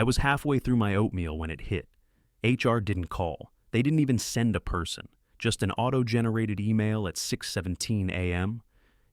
I was halfway through my oatmeal when it hit. HR didn't call. They didn't even send a person. Just an auto-generated email at 6:17 a.m.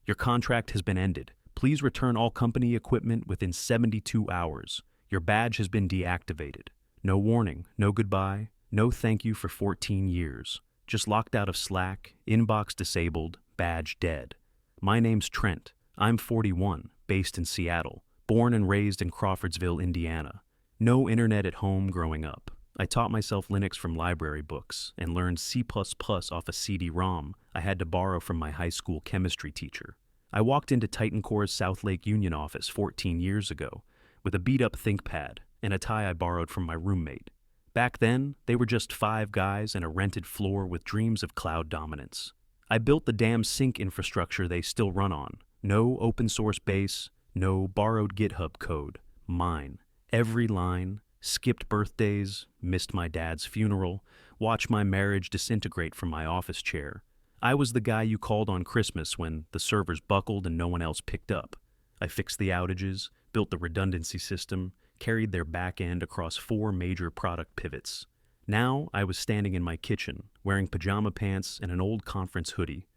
Your contract has been ended. Please return all company equipment within 72 hours. Your badge has been deactivated. No warning, no goodbye, no thank you for 14 years. Just locked out of Slack, inbox disabled, badge dead. My name's Trent. I'm 41, based in Seattle, born and raised in Crawfordsville, Indiana. No internet at home growing up. I taught myself Linux from library books and learned C++ off a CD-ROM I had to borrow from my high school chemistry teacher. I walked into Titan Core's South Lake Union office 14 years ago with a beat-up ThinkPad and a tie I borrowed from my roommate. Back then, they were just 5 guys in a rented floor with dreams of cloud dominance. I built the damn sync infrastructure they still run on. No open source base, no borrowed GitHub code. Mine. Every line. Skipped birthdays, missed my dad's funeral, watched my marriage disintegrate from my office chair. I was the guy you called on Christmas when the servers buckled and no one else picked up. I fixed the outages, built the redundancy system, carried their back end across 4 major product pivots. Now I was standing in my kitchen, wearing pajama pants and an old conference hoodie,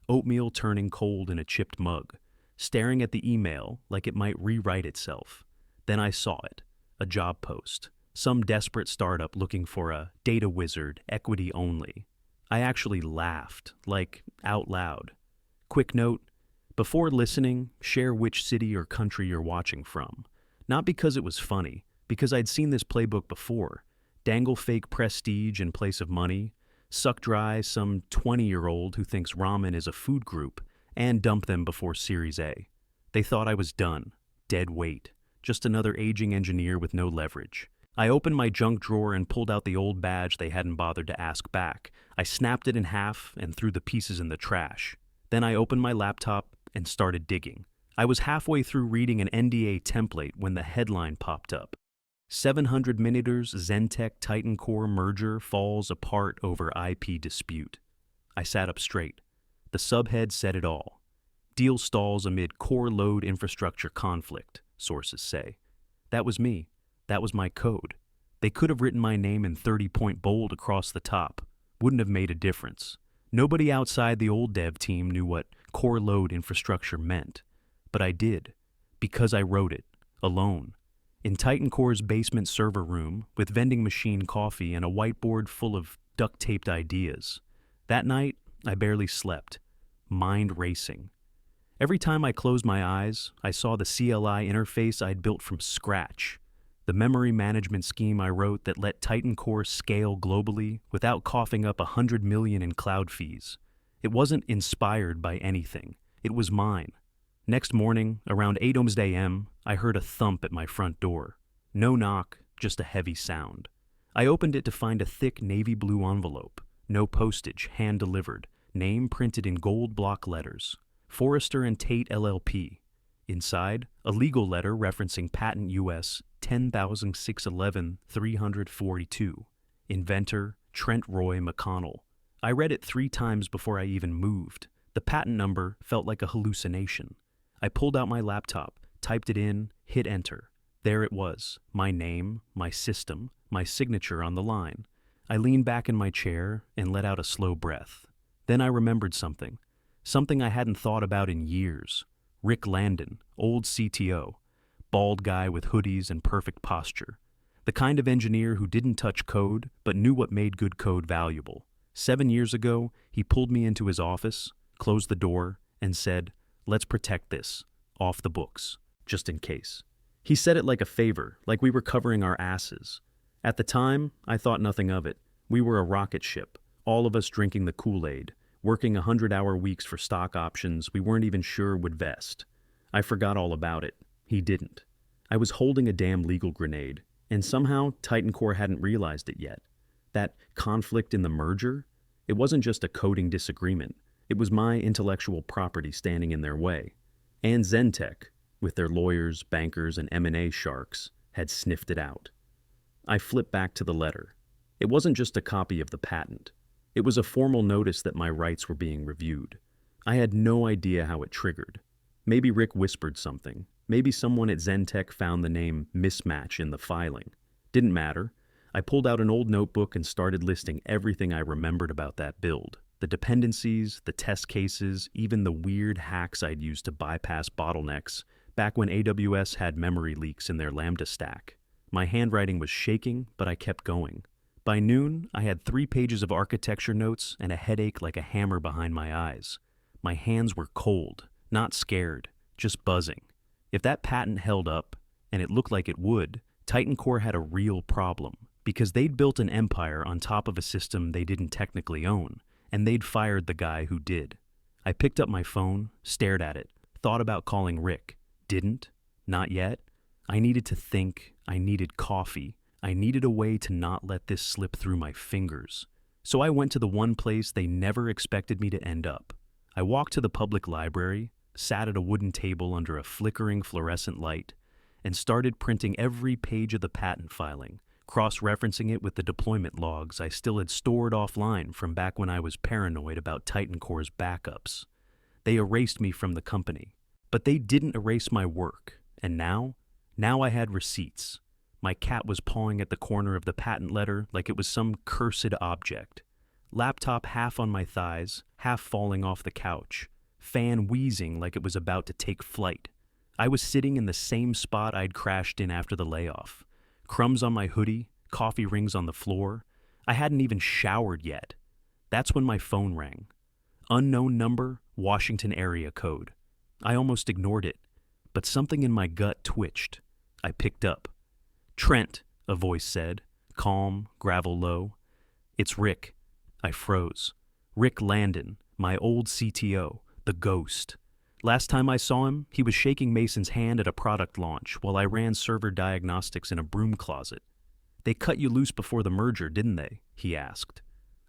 oatmeal turning cold in a chipped mug, staring at the email like it might rewrite itself. Then I saw it. A job post. Some desperate startup looking for a data wizard, equity only. I actually laughed, like out loud. Quick note, before listening, share which city or country you're watching from. Not because it was funny, because I'd seen this playbook before. Dangle fake prestige in place of money, suck dry some 20-year-old who thinks ramen is a food group, and dump them before Series A. They thought I was done. Dead weight. Just another aging engineer with no leverage. I opened my junk drawer and pulled out the old badge they hadn't bothered to ask back. I snapped it in half and threw the pieces in the trash. Then I opened my laptop and started digging. I was halfway through reading an NDA template when the headline popped up. 700 Minuters Zentech Titan Core merger falls apart over IP dispute. I sat up straight. The subhead said it all. Deal stalls amid core load infrastructure conflict, sources say. That was me. That was my code. They could have written my name in 30-point bold across the top. Wouldn't have made a difference. Nobody outside the old dev team knew what core load infrastructure meant. But I did, because I wrote it, alone, in Titan Core's basement server room with vending machine coffee and a whiteboard full of duct-taped ideas. That night, I barely slept, mind racing. Every time I closed my eyes, I saw the CLI interface I'd built from scratch, the memory management scheme I wrote that let Titan Core scale globally without coughing up $100 million in cloud fees. It wasn't inspired by anything. It was mine. Next morning, around 8 a.m., I heard a thump at my front door. No knock, just a heavy sound. I opened it to find a thick navy blue envelope. No postage, hand-delivered. Name printed in gold block letters. Forrester and Tate LLP. Inside, a legal letter referencing patent US 10,611-342. Inventor, Trent Roy McConnell. I read it 3 times before I even moved. The patent number felt like a hallucination. I pulled out my laptop, typed it in, hit enter. There it was, my name, my system, my signature on the line. I leaned back in my chair and let out a slow breath. Then I remembered something. Something I hadn't thought about in years. Rick Landon, old CTO. Bald guy with hoodies and perfect posture. The kind of engineer who didn't touch code, but knew what made good code valuable. 7 years ago, he pulled me into his office, closed the door, and said, "Let's protect this. Off the books. Just in case." He said it like a favor, like we were covering our asses. At the time, I thought nothing of it. We were a rocket ship, all of us drinking the Kool-Aid, working 100-hour weeks for stock options we weren't even sure would vest. I forgot all about it. He didn't. I was holding a damn legal grenade, and somehow Titan Core hadn't realized it yet. That conflict in the merger? It wasn't just a coding disagreement. It was my intellectual property standing in their way. And Zentech, with their lawyers, bankers, and M&A sharks, had sniffed it out. I flipped back to the letter. It wasn't just a copy of the patent. It was a formal notice that my rights were being reviewed. I had no idea how it triggered. Maybe Rick whispered something. Maybe someone at Zentech found the name mismatch in the filing. Didn't matter. I pulled out an old notebook and started listing everything I remembered about that build. The dependencies, the test cases, even the weird hacks I'd used to bypass bottlenecks back when AWS had memory leaks in their Lambda stack. My handwriting was shaking, but I kept going. By noon, I had 3 pages of architecture notes and a headache like a hammer behind my eyes. My hands were cold, not scared, just buzzing. If that patent held up, and it looked like it would, Titan Core had a real problem, because they'd built an empire on top of a system they didn't technically own, and they'd fired the guy who did. I picked up my phone, stared at it, thought about calling Rick. Didn't. Not yet. I needed to think. I needed coffee. I needed a way to not let this slip through my fingers. So I went to the one place they never expected me to end up. I walked to the public library, sat at a wooden table under a flickering fluorescent light, and started printing every page of the patent filing, cross-referencing it with the deployment logs I still had stored offline from back when I was paranoid about Titan Core's backups. They erased me from the company, but they didn't erase my work, and now I had receipts. My cat was pawing at the corner of the patent letter like it was some cursed object. Laptop half on my thighs, half falling off the couch, fan wheezing like it was about to take flight. I was sitting in the same spot I'd crashed in after the layoff. Crumbs on my hoodie, coffee rings on the floor. I hadn't even showered yet. That's when my phone rang. Unknown number, Washington area code. I almost ignored it, but something in my gut twitched. I picked up. "Trent," a voice said, calm, gravel low. "It's Rick." I froze. Rick Landon, my old CTO, the ghost. Last time I saw him, he was shaking Mason's hand at a product launch while I ran server diagnostics in a broom closet. "They cut you loose before the merger, didn't they?" he asked.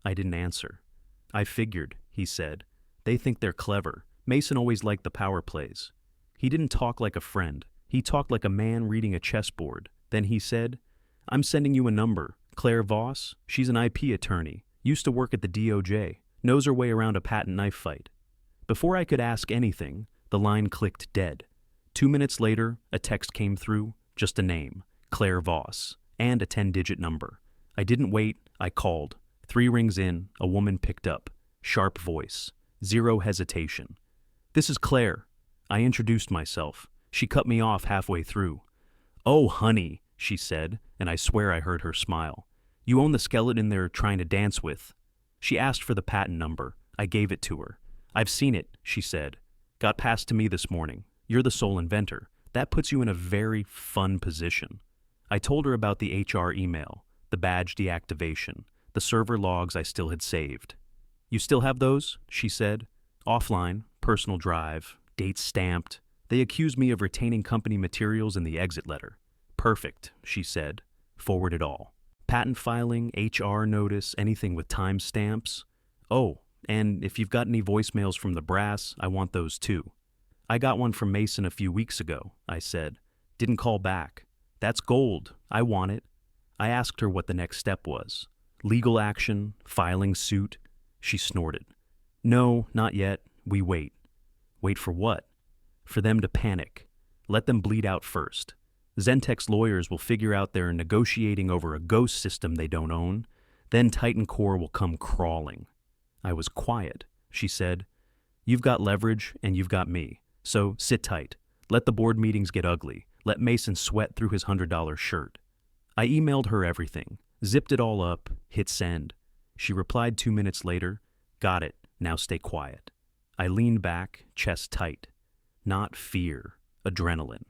I didn't answer. "I figured," he said. "They think they're clever. Mason always liked the power plays." He didn't talk like a friend. He talked like a man reading a chessboard. Then he said, "I'm sending you a number. Claire Voss, she's an IP attorney, used to work at the DOJ, knows her way around a patent knife fight." Before I could ask anything, the line clicked dead. 2 minutes later, a text came through, just a name, Claire Voss, and a 10-digit number. I didn't wait, I called. 3 rings in, a woman picked up. Sharp voice. Zero hesitation. "This is Claire." I introduced myself. She cut me off halfway through. "Oh, honey," she said, and I swear I heard her smile. "You own the skeleton they're trying to dance with." She asked for the patent number. I gave it to her. "I've seen it," she said. "Got passed to me this morning. You're the sole inventor. That puts you in a very fun position." I told her about the HR email, the badge deactivation, the server logs I still had saved. "You still have those?" she said. "Offline, personal drive, dates stamped. They accused me of retaining company materials in the exit letter." "Perfect," she said. "Forward it all. Patent filing, HR notice, anything with time stamps. Oh, and if you've got any voicemails from the brass, I want those too." "I got one from Mason a few weeks ago," I said. "Didn't call back." "That's gold. I want it." I asked her what the next step was. Legal action, filing suit. She snorted. "No, not yet. We wait." Wait for what? For them to panic. Let them bleed out first. Zentech's lawyers will figure out they're negotiating over a ghost system they don't own. Then Titan Core will come crawling. I was quiet. She said, "You've got leverage and you've got me. So sit tight. Let the board meetings get ugly. Let Mason sweat through his $100 shirt." I emailed her everything, zipped it all up, hit send. She replied 2 minutes later, "Got it. Now stay quiet." I leaned back, chest tight. Not fear, adrenaline.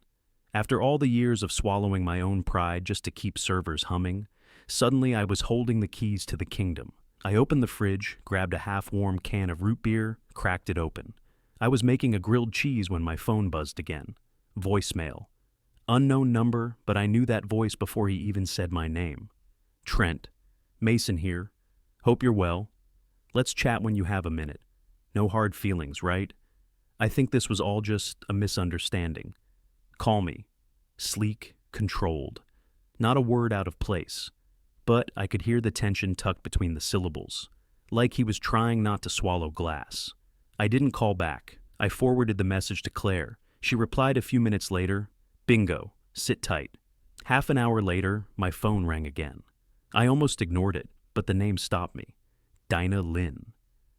After all the years of swallowing my own pride just to keep servers humming, suddenly I was holding the keys to the kingdom. I opened the fridge, grabbed a half-warm can of root beer, cracked it open. I was making a grilled cheese when my phone buzzed again. Voicemail. Unknown number, but I knew that voice before he even said my name. "Trent. Mason here. Hope you're well. Let's chat when you have a minute. No hard feelings, right? I think this was all just a misunderstanding. Call me." Sleek, controlled. Not a word out of place. But I could hear the tension tucked between the syllables, like he was trying not to swallow glass. I didn't call back. I forwarded the message to Claire. She replied a few minutes later, "Bingo. Sit tight." Half an hour later, my phone rang again. I almost ignored it, but the name stopped me. Dinah Lynn.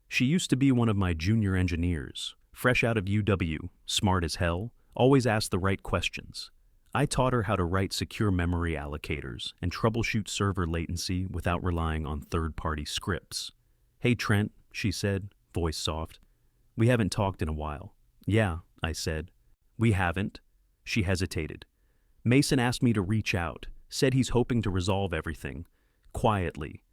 She used to be one of my junior engineers, fresh out of UW, smart as hell, always asked the right questions. I taught her how to write secure memory allocators and troubleshoot server latency without relying on third-party scripts. "Hey Trent," she said, voice soft. "We haven't talked in a while." "Yeah," I said. "We haven't." She hesitated. "Mason asked me to reach out, said he's hoping to resolve everything. Quietly."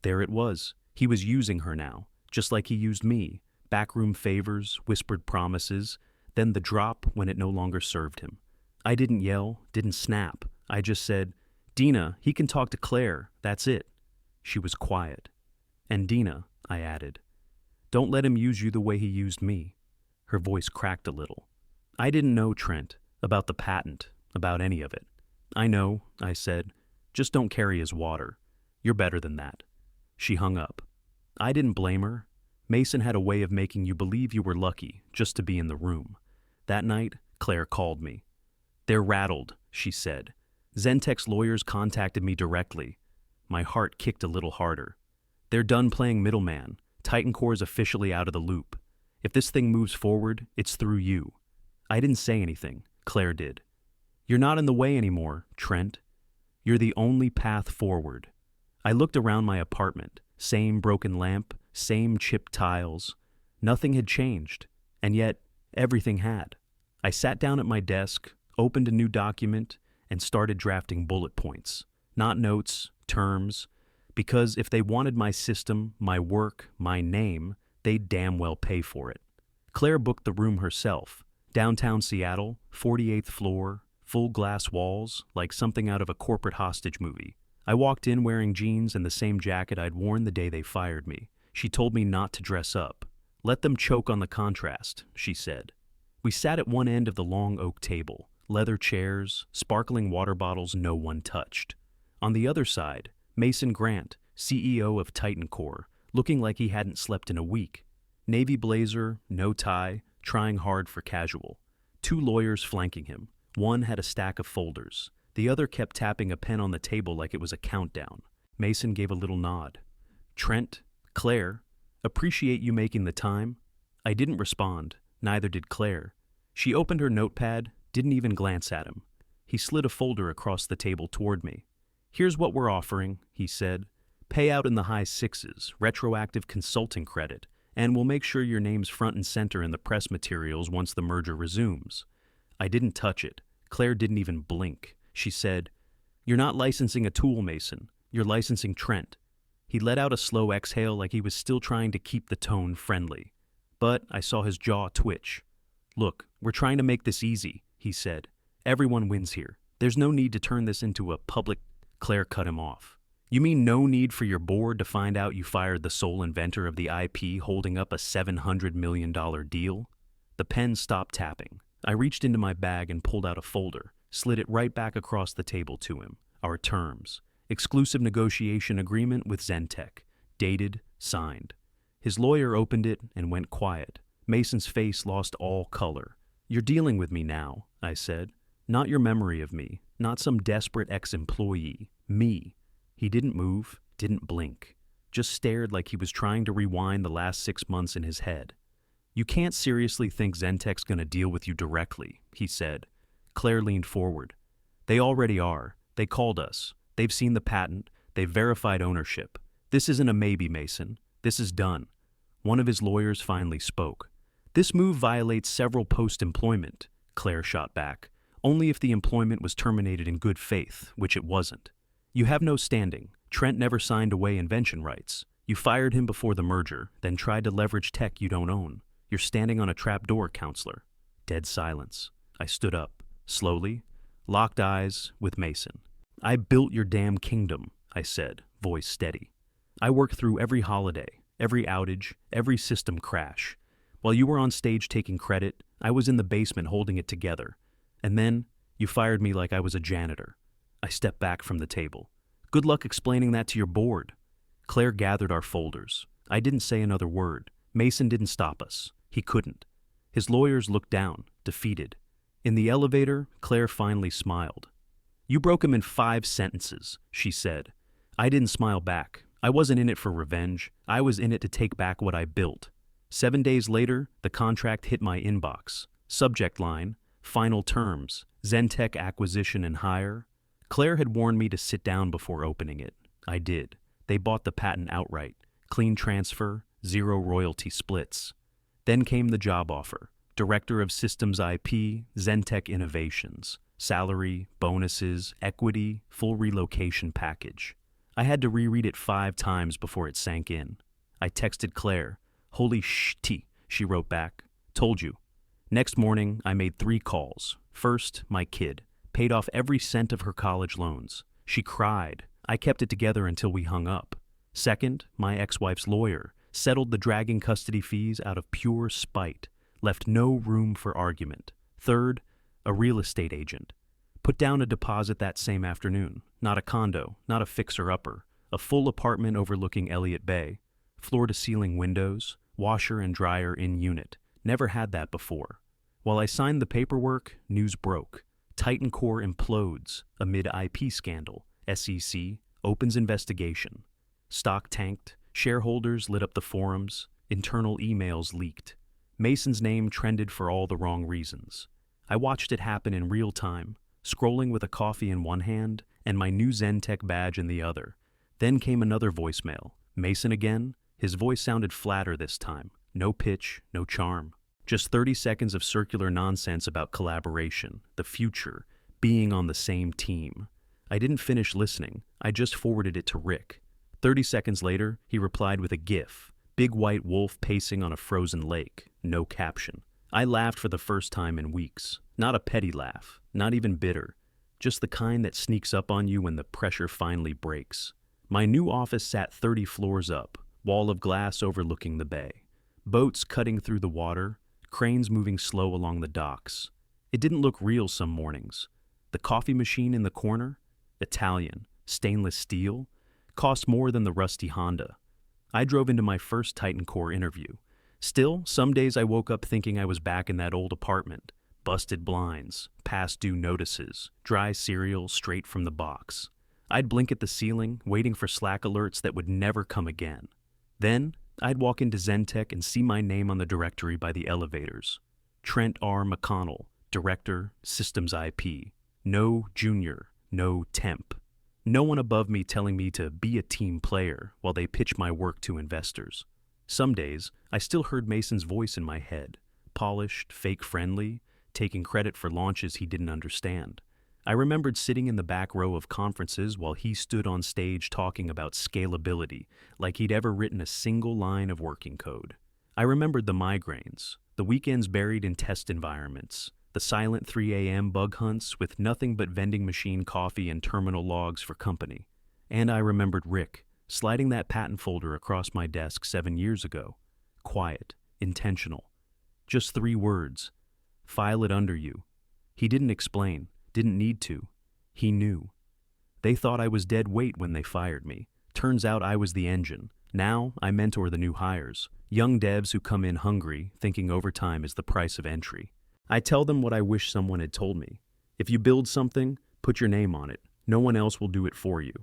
There it was. He was using her now, just like he used me. Backroom favors, whispered promises, then the drop when it no longer served him. I didn't yell, didn't snap. I just said, "Dina, he can talk to Claire, that's it." She was quiet. "And Dina," I added, "don't let him use you the way he used me." Her voice cracked a little. "I didn't know, Trent, about the patent, about any of it." "I know," I said. "Just don't carry his water. You're better than that." She hung up. I didn't blame her. Mason had a way of making you believe you were lucky just to be in the room. That night, Claire called me. "They're rattled," she said. "Zentech's lawyers contacted me directly." My heart kicked a little harder. "They're done playing middleman. Titan Core's officially out of the loop. If this thing moves forward, it's through you." I didn't say anything. Claire did. "You're not in the way anymore, Trent. You're the only path forward." I looked around my apartment. Same broken lamp, same chipped tiles. Nothing had changed, and yet everything had. I sat down at my desk, opened a new document, and started drafting bullet points. Not notes, terms, because if they wanted my system, my work, my name, they'd damn well pay for it. Claire booked the room herself. Downtown Seattle, 48th floor, full glass walls, like something out of a corporate hostage movie. I walked in wearing jeans and the same jacket I'd worn the day they fired me. She told me not to dress up. "Let them choke on the contrast," she said. We sat at one end of the long oak table, leather chairs, sparkling water bottles no one touched. On the other side, Mason Grant, CEO of Titan Core, looking like he hadn't slept in a week. Navy blazer, no tie, trying hard for casual. Two lawyers flanking him. One had a stack of folders. The other kept tapping a pen on the table like it was a countdown. Mason gave a little nod. "Trent, Claire, appreciate you making the time." I didn't respond, neither did Claire. She opened her notepad, didn't even glance at him. He slid a folder across the table toward me. "Here's what we're offering," he said. "Payout in the high sixes, retroactive consulting credit, and we'll make sure your name's front and center in the press materials once the merger resumes." I didn't touch it. Claire didn't even blink. She said, "You're not licensing a tool, Mason. You're licensing Trent." He let out a slow exhale like he was still trying to keep the tone friendly. But I saw his jaw twitch. "Look, we're trying to make this easy," he said. "Everyone wins here. There's no need to turn this into a public—" Claire cut him off. "You mean no need for your board to find out you fired the sole inventor of the IP holding up a $700 million deal?" The pen stopped tapping. I reached into my bag and pulled out a folder, slid it right back across the table to him. Our terms. Exclusive negotiation agreement with Zentech. Dated, signed. His lawyer opened it and went quiet. Mason's face lost all color. "You're dealing with me now," I said. "Not your memory of me, not some desperate ex-employee. Me." He didn't move, didn't blink. Just stared like he was trying to rewind the last 6 months in his head. "You can't seriously think Zentech's gonna deal with you directly," he said. Claire leaned forward. "They already are. They called us. They've seen the patent. They've verified ownership. This isn't a maybe, Mason. This is done." One of his lawyers finally spoke. "This move violates several post-employment," Claire shot back. "Only if the employment was terminated in good faith, which it wasn't. You have no standing. Trent never signed away invention rights. You fired him before the merger, then tried to leverage tech you don't own. You're standing on a trapdoor, counselor." Dead silence. I stood up. Slowly, locked eyes with Mason. "I built your damn kingdom," I said, voice steady. "I worked through every holiday, every outage, every system crash. While you were on stage taking credit, I was in the basement holding it together. And then, you fired me like I was a janitor." I stepped back from the table. "Good luck explaining that to your board." Claire gathered our folders. I didn't say another word. Mason didn't stop us. He couldn't. His lawyers looked down, defeated. In the elevator, Claire finally smiled. You broke him in 5 sentences, she said. I didn't smile back. I wasn't in it for revenge. I was in it to take back what I built. 7 days later, the contract hit my inbox. Subject line, final terms, Zentech acquisition and hire. Claire had warned me to sit down before opening it. I did. They bought the patent outright. Clean transfer, 0 royalty splits. Then came the job offer. Director of Systems IP, Zentech Innovations. Salary, bonuses, equity, full relocation package. I had to reread it 5 times before it sank in. I texted Claire. Holy shit, she wrote back. Told you. Next morning, I made 3 calls. First, my kid. Paid off every cent of her college loans. She cried. I kept it together until we hung up. Second, my ex-wife's lawyer. Settled the dragging custody fees out of pure spite. Left no room for argument. Third, a real estate agent. Put down a deposit that same afternoon. Not a condo, not a fixer-upper. A full apartment overlooking Elliott Bay. Floor-to-ceiling windows, washer and dryer in unit. Never had that before. While I signed the paperwork, news broke. Titan Core implodes amid IP scandal. SEC opens investigation. Stock tanked. Shareholders lit up the forums. Internal emails leaked. Mason's name trended for all the wrong reasons. I watched it happen in real time, scrolling with a coffee in one hand and my new Zentech badge in the other. Then came another voicemail. Mason again? His voice sounded flatter this time. No pitch, no charm. Just 30 seconds of circular nonsense about collaboration, the future, being on the same team. I didn't finish listening. I just forwarded it to Rick. 30 seconds later, he replied with a GIF. Big white wolf pacing on a frozen lake. No caption. I laughed for the first time in weeks. Not a petty laugh. Not even bitter. Just the kind that sneaks up on you when the pressure finally breaks. My new office sat 30 floors up. Wall of glass overlooking the bay. Boats cutting through the water. Cranes moving slow along the docks. It didn't look real some mornings. The coffee machine in the corner? Italian. Stainless steel? Cost more than the rusty Honda. I drove into my first Titan Core interview. Still, some days I woke up thinking I was back in that old apartment. Busted blinds, past due notices, dry cereal straight from the box. I'd blink at the ceiling, waiting for Slack alerts that would never come again. Then, I'd walk into Zentech and see my name on the directory by the elevators. Trent R. McConnell, Director, Systems IP. No junior, no temp. No one above me telling me to be a team player while they pitch my work to investors. Some days, I still heard Mason's voice in my head, polished, fake-friendly, taking credit for launches he didn't understand. I remembered sitting in the back row of conferences while he stood on stage talking about scalability, like he'd ever written a single line of working code. I remembered the migraines, the weekends buried in test environments, the silent 3 a.m. bug hunts with nothing but vending machine coffee and terminal logs for company. And I remembered Rick, sliding that patent folder across my desk 7 years ago. Quiet, intentional. Just 3 words. File it under you. He didn't explain, didn't need to. He knew. They thought I was dead weight when they fired me. Turns out I was the engine. Now I mentor the new hires, young devs who come in hungry, thinking overtime is the price of entry. I tell them what I wish someone had told me. If you build something, put your name on it. No one else will do it for you.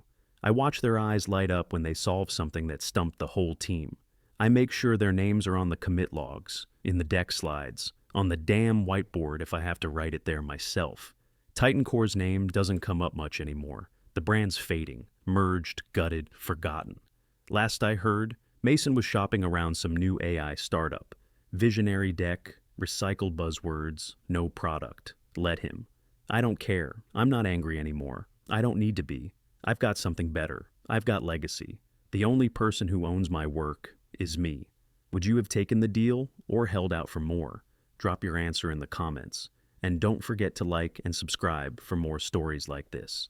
I watch their eyes light up when they solve something that stumped the whole team. I make sure their names are on the commit logs, in the deck slides, on the damn whiteboard if I have to write it there myself. Titan Core's name doesn't come up much anymore. The brand's fading, merged, gutted, forgotten. Last I heard, Mason was shopping around some new AI startup. Visionary deck, recycled buzzwords, no product. Let him. I don't care. I'm not angry anymore. I don't need to be. I've got something better. I've got legacy. The only person who owns my work is me. Would you have taken the deal or held out for more? Drop your answer in the comments. And don't forget to like and subscribe for more stories like this.